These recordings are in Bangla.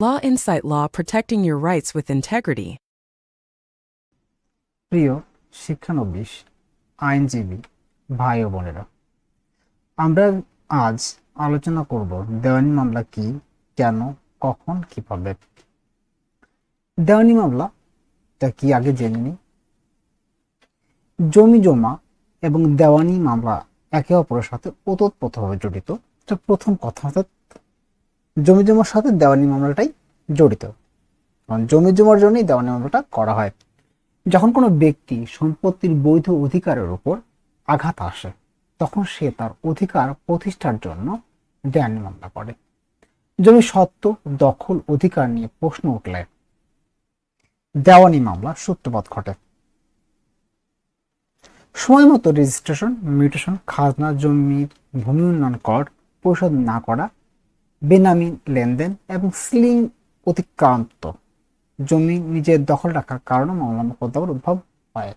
Law Insight Law, protecting your rights with integrity. প্রিয় শিক্ষানবিশ, আইনজীবী ভাই ও বোনেরা, আমরা আজ আলোচনা করব দেওয়ানি মামলা কি, কেন, কখন, কিভাবে। দেওয়ানি মামলাটা কি আগে জেনে নিই। জমি জমা এবং দেওয়ানি মামলা একে অপরের সাথে ওতপ্রোতভাবে জড়িত। এটা প্রথম কথা, অর্থাৎ জমি জমার সাথে দেওয়ানি মামলাটাই জড়িত, কারণ জমি জমার জন্যই দেওয়ানি মামলাটা করা হয়। যখন কোনো ব্যক্তি সম্পত্তির বৈধ অধিকারের উপর আঘাত আসে, তখন সে তার অধিকার প্রতিষ্ঠার জন্য দেওয়ানি মামলা করে। জমি সত্ত্ব, দখল, অধিকার নিয়ে প্রশ্ন উঠলে দেওয়ানি মামলা সূত্রপাত ঘটে। সময় মতো রেজিস্ট্রেশন, মিউটেশন, খাজনা, জমির ভূমি উন্নয়ন কর পরিশোধ না করা, বেনামি লেনদেন এবং সিলিং অতিক্রান্ত জমি নিজের দখল রাখার কারণে মামলা মোকদ্দমার উদ্ভব হয়।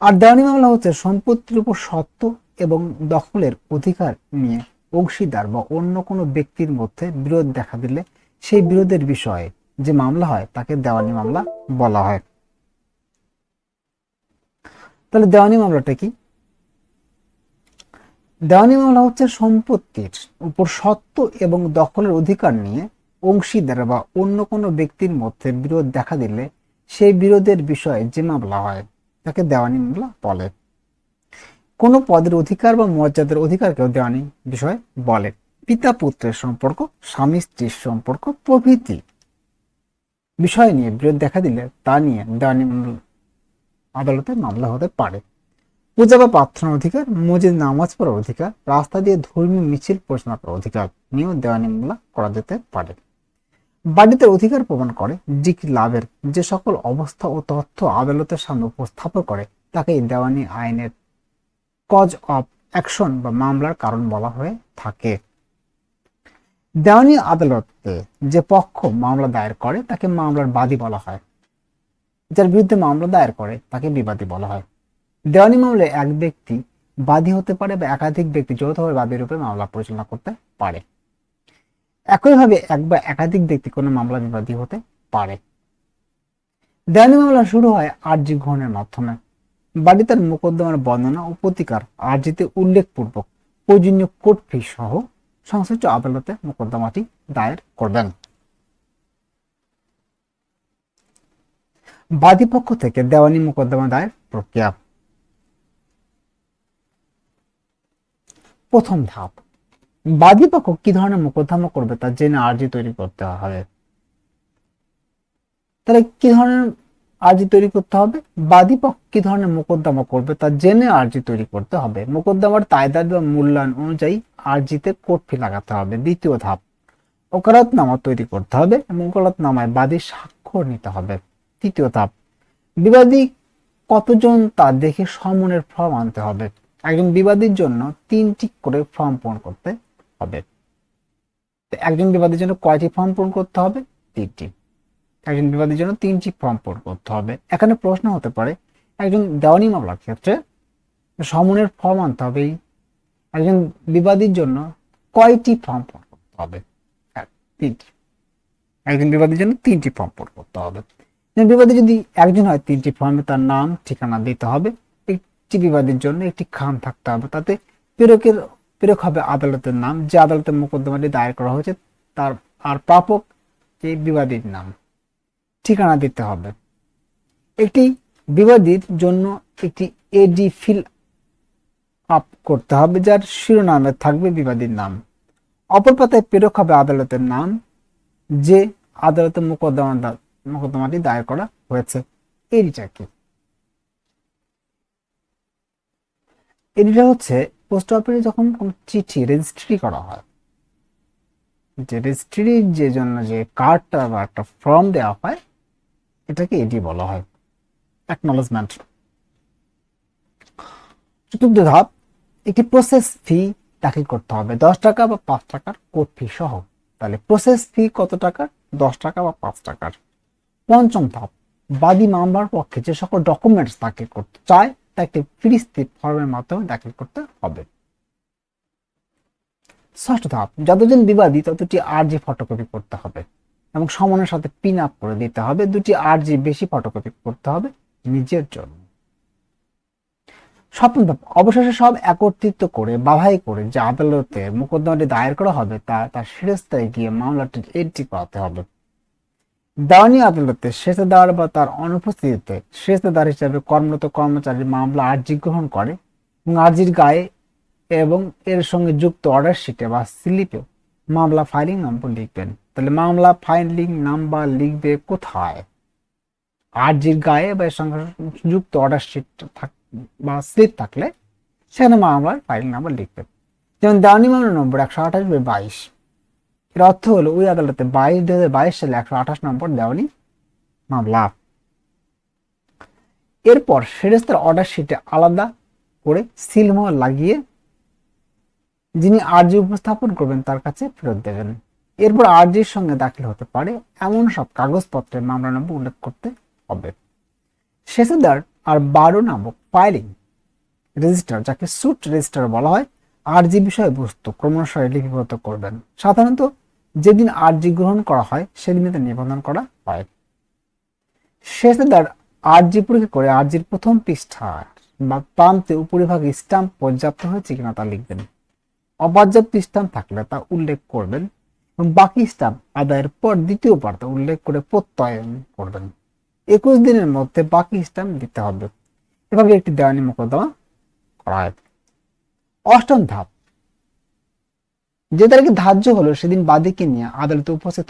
আর দেওয়ানি মামলা হচ্ছে সম্পত্তির উপর সত্ত্ব এবং দখলের অধিকার নিয়ে অংশীদার বা অন্য কোনো ব্যক্তির মধ্যে বিরোধ দেখা দিলে সেই বিরোধের বিষয়ে যে মামলা হয় তাকে দেওয়ানি মামলা বলা হয়। তাহলে দেওয়ানি মামলাটা কি? দেওয়ানি মামলা হচ্ছে সম্পত্তির উপর সত্ত্ব এবং দখলের অধিকার নিয়ে অংশীদার বা অন্য কোনো ব্যক্তির মধ্যে বিরোধ দেখা দিলে সেই বিরোধের বিষয়ে যে মামলা হয় তাকে দেওয়ানি মামলা বলে। কোনো পদের অধিকার বা মর্যাদার অধিকারকেও দেওয়ানি বিষয় বলে। পিতা পুত্রের সম্পর্ক, স্বামী স্ত্রীর সম্পর্ক প্রভৃতি বিষয় নিয়ে বিরোধ দেখা দিলে তা নিয়ে দেওয়ানি আদালতে মামলা হতে পারে। পূজা বা প্রার্থনার অধিকার, মসজিদে নামাজ পড়ার অধিকার, রাস্তা দিয়ে ধর্মীয় মিছিল পরিচালনা করার অধিকার নিয়েও দেওয়ানি মামলা করা যেতে পারে। বাদীদের অধিকার প্রমাণ করে ডিগ্রি লাভের যে সকল অবস্থা ও তথ্য আদালতের সামনে উপস্থাপন করে তাকে এই দেওয়ানি আইনের কজ অফ অ্যাকশন বা মামলার কারণ বলা হয়ে থাকে। দেওয়ানি আদালতে যে পক্ষ মামলা দায়ের করে তাকে মামলার বাদী বলা হয়। যার বিরুদ্ধে মামলা দায়ের করে তাকে বিবাদী বলা হয়। দেওয়ানি মামলায় এক ব্যক্তি বাদী হতে পারে বা একাধিক ব্যক্তি যৌথভাবে বাদীর রূপে মামলা পরিচালনা করতে পারে। একইভাবে এক বা একাধিক ব্যক্তি কোনো মামলা বিবাদী হতে পারে। দেওয়ানি মামলা শুরু হয় আর্জি গ্রহণের মাধ্যমে। বাদী তার মোকদ্দমার বর্ণনা ও প্রতিকার আর্জিতে উল্লেখপূর্বক প্রয়োজনীয় কোর্ট ফি সহ সংশ্লিষ্ট আদালতে মোকদ্দমাটি দায়ের করবেন। বাদী পক্ষ থেকে দেওয়ানি মোকদ্দমা দায়ের প্রক্রিয়া। প্রথম ধাপ, বাদী পক্ষ কি ধরনের মোকদ্দমা করবে তা জেনে আর্জি তৈরি করতে হবে। তাহলে কি ধরনের আর্জি তৈরি করতে হবে? বাদী পক্ষ কি ধরনের মোকদ্দমা করবে তা জেনে আর্জি তৈরি করতে হবে। মোকদ্দমার তায়দাদ বা মূল্যায়ন অনুযায়ী আর্জিতে কোর্ট ফি লাগাতে হবে। দ্বিতীয় ধাপ, ওকালতনামা তৈরি করতে হবে এবং ওকালতনামায় বাদীর স্বাক্ষর নিতে হবে। তৃতীয় ধাপ, বিবাদী কতজন তা দেখে সমনের ফর্ম আনতে হবে। একজন বিবাদীর জন্য 3টি করে ফর্ম পূরণ করতে হবে। একজন বিবাদীর জন্য কয়টি ফর্ম পূরণ করতে হবে? 3টি। একজন বিবাদীর জন্য 3টি ফর্ম পূরণ করতে হবে। এখানে প্রশ্ন হতে পারে, একজন দেওয়ানি মামলার ক্ষেত্রে সমনের ফর্ম আনতে হবে, একজন বিবাদীর জন্য কয়টি ফর্ম পূরণ করতে হবে? 3টি। একজন বিবাদীর জন্য 3টি ফর্ম পূরণ করতে হবে। বিবাদী যদি একজন হয় 3টি ফর্মে তার নাম ঠিকানা দিতে হবে। একটি বিবাদীর জন্য একটি খাম থাকতে হবে, তাতে প্রেরক হবে আদালতের নাম, যে আদালতের মোকদ্দমাটি দায়ের করা হয়েছে তার, আর প্রাপক এই বিবাদীর নাম, ঠিকানা দিতে হবে। একটি বিবাদীর জন্য একটি এডি ফিল আপ করতে হবে, যার শিরোনামে থাকবে বিবাদীর নাম। অপর পাতায় প্রেরক হবে আদালতের নাম, যে আদালতে মোকদ্দমাটি দায়ের করা হয়েছে। এডিটা কি? এডিটা হচ্ছে পোস্ট অফিসে যখন কোনো চিঠি রেজিস্ট্রি করা হয়, যে রেজিস্ট্রির যে জন্য যে কার্ডটা বা একটা ফর্ম দেওয়া হয়, এটাকে এডি বলা হয়, অ্যাকনলেজমেন্ট। চতুর্থ ধাপ, একটি প্রসেস ফি দাখিল করতে হবে, 10 টাকা বা 5 টাকার কোর্ট ফি সহ। তাহলে প্রসেস ফি কত টাকার? 10 টাকা বা 5 টাকার। পঞ্চম ধাপ, বাদী মামলার পক্ষে যে সকল ডকুমেন্টস দাখিল করতে চায় তা একটি ফ্রি স্লিপ ফর্মের মাধ্যমে দাখিল করতে হবে। ষষ্ঠ ধাপ, যতজন বিবাদী ততটি আরজি ফটোকপি করতে হবে এবং সমনের সাথে পিন আপ করে দিতে হবে। 2টি আরজি বেশি ফটোকপি করতে হবে নিজের জন্য। সপ্তম ধাপ, অবশেষে সব একত্রিত করে বাধাই করে যে আদালতে মোকদ্দমাটি দায়ের করা হবে তার শিরস্থায় গিয়ে মামলাটির এন্ট্রি করাতে হবে। দেওয়ানি আদালতে সেচেদার বা তার অনুপস্থিতিতে সেচেদার হিসেবে কর্মরত কর্মচারী মামলা আর্জি গ্রহণ করে এবং আর্জির গায়ে এবং এর সঙ্গে যুক্ত অর্ডার শিটে বা স্লিপে মামলা ফাইলিং নম্বর লিখবেন। তাহলে মামলা ফাইলিং নাম্বার লিখবে কোথায়? আর্জির গায়ে বা এর সঙ্গে যুক্ত অর্ডার শিট বা স্লিপ থাকলে সেখানে মামলার ফাইলিং নাম্বার লিখবেন। যেমন দেওয়ানি মামলা নম্বর 128/22। এর অর্থ হলো ওই আদালতে 22/2022 সালে 128 নম্বর দেওয়ানি মামলা। এরপর সেরেস্তার অর্ডার শিটে আলাদা করে সিলমোহর লাগিয়ে যিনি আর্জি উপস্থাপন করবেন তার কাছে ফেরত দেবেন। এরপর আর্জির সঙ্গে দাখিল হতে পারে এমন সব কাগজপত্রে মামলা নম্বর উল্লেখ করতে হবে। সেচেদার আর 12 নামক ফাইলিং রেজিস্টার, যাকে সুট রেজিস্টার বলা হয়, আর্জি বিষয়বস্তু ক্রমানুসারে লিপিবদ্ধ করবেন। সাধারণত যেদিন আর্জি গ্রহণ করা হয় সেদিন তা নিবন্ধন করা হয়। সেচেদার আর্জি পরীক্ষা করে আর্জির প্রথম পৃষ্ঠা বা প্রান্তে উপরিভাগে স্ট্যাম্প পর্যাপ্ত হয়েছে কিনা তা লিখবেন। অপর্যাপ্ত স্ট্যাম্প থাকলে তা উল্লেখ করবেন এবং বাকি স্ট্যাম্প আদায়ের পর দ্বিতীয় পার্তে উল্লেখ করে প্রত্যয়ন করবেন। 21 দিনের মধ্যে বাকি স্ট্যাম্প দিতে হবে। এভাবে একটি দেওয়ানি মোকদ্দমা করা হয়। অষ্টম ধাপ, যে তারিখে ধার্য হলো সেদিন বাদীকে নিয়ে আদালতে উপস্থিত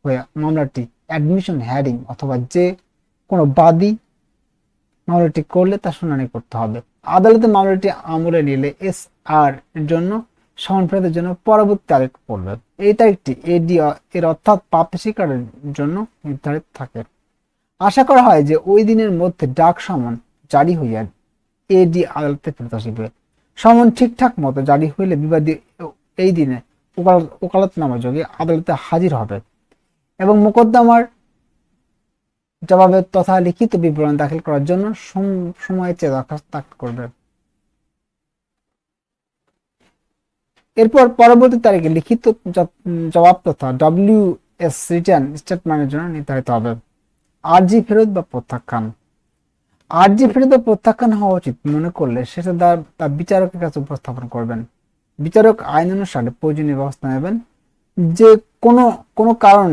হয়ে মামলাটি অ্যাডমিশন হেয়ারিং অথবা যে কোনো বাদী মামলাটি করলে তা শুনানি করতে হবে। আদালতে মামলাটি আমলে নিলে এস আর এর জন্য সমন ফেরতের জন্য পরবর্তী তারিখ পড়বে। এই তারিখটি এডি এর অর্থাৎ প্রাপ্তি স্বীকারের জন্য নির্ধারিত থাকে। আশা করা হয় যে ওই দিনের মধ্যে ডাক সমন জারি হইয়া এডি আদালতে ফেরত আসিবে। সমন ঠিকঠাক মতো জারি হইলে বিবাদী এই দিনে ওকালতনামা যোগে আদালতে হাজির হবে এবং মোকদ্দমার জবাবে তথা লিখিত বিবরণ দাখিল করার জন্য সময়ের চেয়ে দরখাস্ত দাখিল করবে। এরপর পরবর্তী তারিখে লিখিত জবাব তথা WS রিটার্ন স্টেটমেন্টের জন্য নির্ধারিত হবে। আর্জি ফেরত বা প্রত্যাখ্যান। আর্জি ফেরত বা প্রত্যাখ্যান হওয়া উচিত মনে করলে সেটা তার বিচারকের কাছে উপস্থাপন করবেন। বিচারক আইন অনুসারে প্রয়োজনীয় ব্যবস্থা নেবেন। যে কোনো কারণ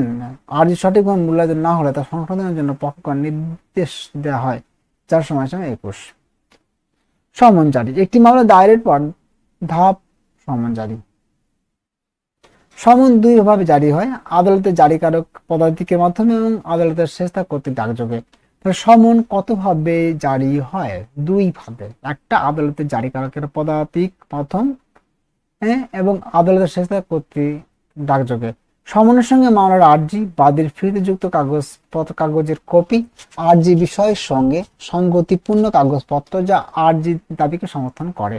আর্জি সঠিকভাবে মূল্যায়ন না হলে তা সংশোধনের জন্য পক্ষগণ নির্দেশ দেওয়া হয়, যার সময়সীমা 21। সমন জারি। একটি মামলা দায়েরের পর ধাপ সমন জারি। সমন দুই ভাবে জারি হয়, আদালতের জারিকারক পদাধিকের মাধ্যমে এবং আদালতের শেষতা কর্তৃক ডাকযোগে। সমন কতভাবে জারি হয়? দুই ভাবে। একটা আদালতের জারিকারকের পদাতিক মাধ্যম এবং আদালতের শেষতা কর্তৃক ডাকযোগে। সমনের সঙ্গে মামলার আর্জি, বাদীর ফিরিতে যুক্ত কাগজের কপি, আর্জি বিষয়ের সঙ্গে সঙ্গতিপূর্ণ কাগজপত্র যা আর্জি দাবিকে সমর্থন করে।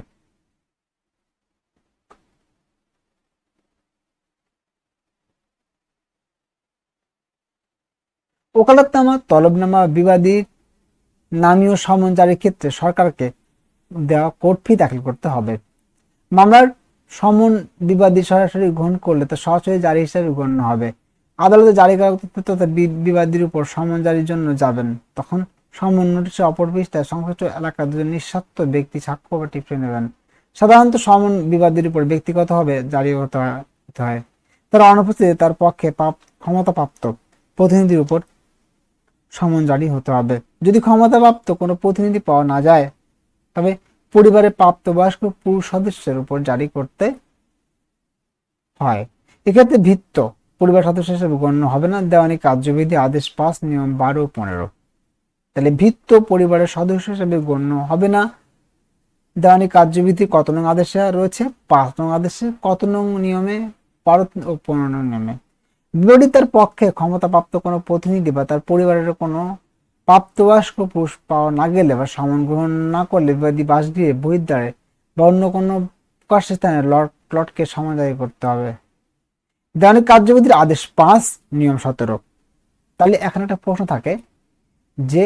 ওকালতনামা, তলবনামা বিবাদীর নামীয় সমন জারির ক্ষেত্রে সরকারকে দেওয়া কোর্ট ফি দাখিল করতে হবে। মামলার সমন বিবাদী সরাসরি গ্রহণ করলে তা সরাসরি জারি হিসাবে গণ্য হবে। আদালতে জারিকারক তথা বিবাদীর উপর সমন জারির জন্য যাবেন, তখন সমন নোটিশের অপর পৃষ্ঠায় সংশ্লিষ্ট এলাকার দুজন নিঃস্বার্থ ব্যক্তি সাক্ষ্য বা টিপ্পনী নেবেন। সাধারণত সমন বিবাদীর উপর ব্যক্তিগতভাবে জারি হতে হয়। তার অনুপস্থিতিতে তার পক্ষে ক্ষমতাপ্রাপ্ত প্রতিনিধির উপর সমন জারি হতে হবে। যদি ক্ষমতাপ্রাপ্ত কোনো প্রতিনিধি পাওয়া না যায় তবে পরিবারের প্রাপ্তবয়স্ক পুরুষ সদস্যের উপর জারি করতে হয়। এক্ষেত্রে ভিত্ত পরিবার সদস্য হিসেবে গণ্য হবে না। দেওয়ানি কার্যবিধি আদেশ 5 নিয়ম 12 ও 15। তাহলে ভিত্ত পরিবারের সদস্য হিসেবে গণ্য হবে না। দেওয়ানি কার্যবিধি কত নং আদেশে রয়েছে? 5 নং আদেশে। কত নং নিয়মে? 12 ও 15 নং নিয়মে। বিরোধিতার পক্ষে ক্ষমতাপ্রাপ্ত কোনো প্রতিনিধি বা তার পরিবারের কোনো প্রাপ্তবয়স্ক পুরুষ পাওয়া না গেলে বা সমন গ্রহণ না করলে বিবাদী বাসগৃহে, বহির্দ্বারে বা অন্য কোনো প্রকাশ্য স্থানে প্লটকে সমন জারি করতে হবে। দেওয়ানি কার্যবিধির আদেশ 5 নিয়ম 17। তাহলে এখানে একটা প্রশ্ন থাকে যে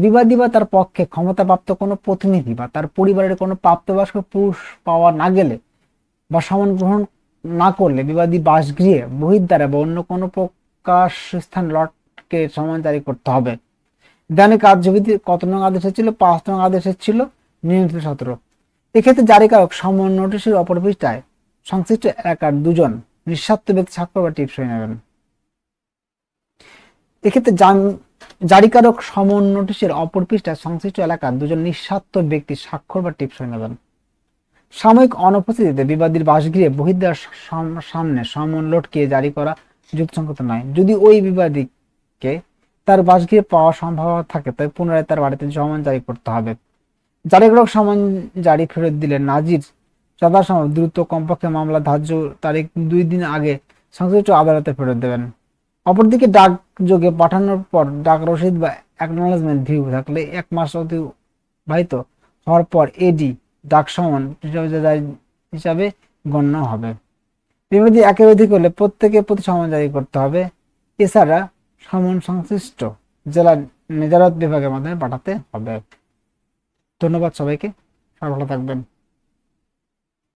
বিবাদী বা তার পক্ষে ক্ষমতাপ্রাপ্ত কোনো প্রতিনিধি বা তার পরিবারের কোনো প্রাপ্তবয়স্ক পুরুষ পাওয়া না গেলে বা সমন গ্রহণ না করলে বিবাদী বাসগৃহে বহির্দ্বারে বা অন্য কোনো প্রকাশ স্থান লটকে সমন জারি করতে হবে। দেওয়ানি কার্যবিধি কত নং আদেশে ছিল? 5 নং আদেশে ছিল, নিয়ন্ত্রিত 17। এক্ষেত্রে জারিকারক সমন নোটিশের অপর পৃষ্ঠায় সংশ্লিষ্ট এলাকার দুজন নিঃস্বার্থ ব্যক্তি স্বাক্ষর বা টিপসই নেবেন। এক্ষেত্রে জারিকারক সমন নোটিশের অপর পৃষ্ঠায় সংশ্লিষ্ট এলাকার দুজন নিঃস্বার্থ ব্যক্তি স্বাক্ষর বা টিপসই নেবেন। সাময়িক অনুপস্থিতিতে বিবাদীর বাসগৃহে বহির্দ্বার সামনে সমন লটকিয়ে জারি করা যুক্তিসঙ্গত নয়। যদি ওই বিবাদীকে তার বাসগৃহে পাওয়ার সম্ভাবনা থাকে তবে পুনরায় তার বাড়িতে সমন জারি করতে হবে। জারিকারক সমন জারি ফেরত দিলে নাজির যথাসম্ভব দ্রুত কমপক্ষে মামলা ধার্য তারিখ 2 দিন আগে সংশ্লিষ্ট আদালতে ফেরত দেবেন। অপরদিকে ডাক যোগে পাঠানোর পর ডাক রসিদ বা অ্যাকনলেজমেন্ট ভিউ থাকলে 1 মাস অতিবাহিত হওয়ার পর এডি ডাক সমন হিসাবে গণ্য হবে। বিবাদী একের অধিক হলে প্রত্যেকে প্রতি সমন জারি করতে হবে। এছাড়া সমন সংশ্লিষ্ট জেলা নেজারত বিভাগের মাধ্যমে পাঠাতে হবে। ধন্যবাদ সবাইকে, সবাই ভালো থাকবেন।